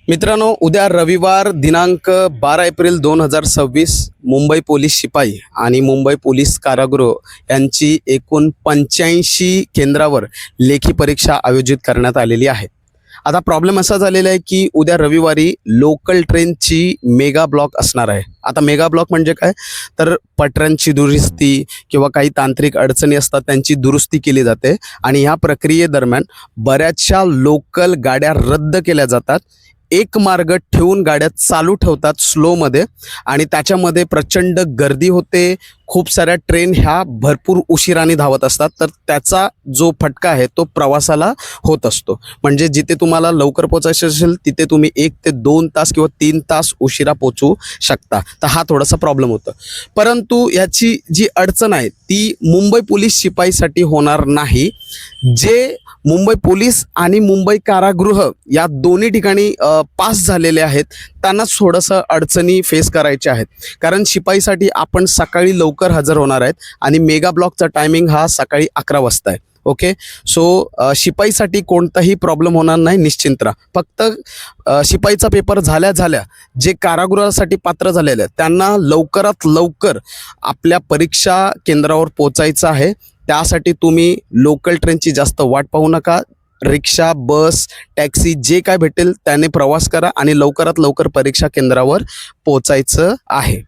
मित्रांनो, उद्या रविवार दिनांक 12 एप्रिल 2026 मुंबई पोलीस शिपाई आणि मुंबई पोलीस कारागृह यांची एकूण 85 केंद्रावर लेखी परीक्षा आयोजित करण्यात आलेली आहे. आता प्रॉब्लेम असा झालेला आहे की उद्या रविवारी लोकल ट्रेनची मेगा ब्लॉक असणार आहे. आता मेगा ब्लॉक म्हणजे काय, तर पटऱ्यांची दुरुस्ती किंवा काही तांत्रिक अडचणी असतात त्यांची दुरुस्ती केली जाते आणि ह्या प्रक्रियेदरम्यान बऱ्याचशा लोकल गाड्या रद्द केल्या जातात. एक मार्ग ठेवून गाड्या चालू ठेवतात स्लोमध्ये आणि त्याच्यामध्ये प्रचंड गर्दी होते. खूप साऱ्या ट्रेन ह्या भरपूर उशिराने धावत असतात, तर त्याचा जो फटका आहे तो प्रवासाला होत असतो. म्हणजे जिथे तुम्हाला लवकर पोचायचं असेल तिथे तुम्ही 1 ते 2 तास किंवा 3 तास उशिरा पोचू शकता. तर हा थोडासा प्रॉब्लेम होतो. परंतु याची जी अडचण आहे ती मुंबई पोलीस शिपाईसाठी होणार नाही. जे मुंबई पोलीस आणि मुंबई कारागृह या दोन्ही ठिकाणी पास झालेले आहेत त्यांनाच थोडंसं अडचणी फेस करायच्या आहेत. कारण शिपाईसाठी आपण सकाळी लवकर हजर होणार आहेत आणि मेगा ब्लॉकचा टायमिंग हा सकाळी 11 वाजता आहे. ओके, सो शिपाईसाठी कोणताही प्रॉब्लेम होणार नाही, निश्चिंत राहा. फक्त शिपाईचा पेपर झाल्या जे कारागृहासाठी पात्र झालेले आहेत त्यांना लवकरात लवकर आपल्या परीक्षा केंद्रावर पोचायचं आहे. त्यासाठी तुम्ही लोकल ट्रेनची जास्त वाट पाहू नका. रिक्षा, बस, टॅक्सी जे काय भेटेल त्याने प्रवास करा आणि लवकरात लवकर परीक्षा केंद्रावर पोचायचं आहे.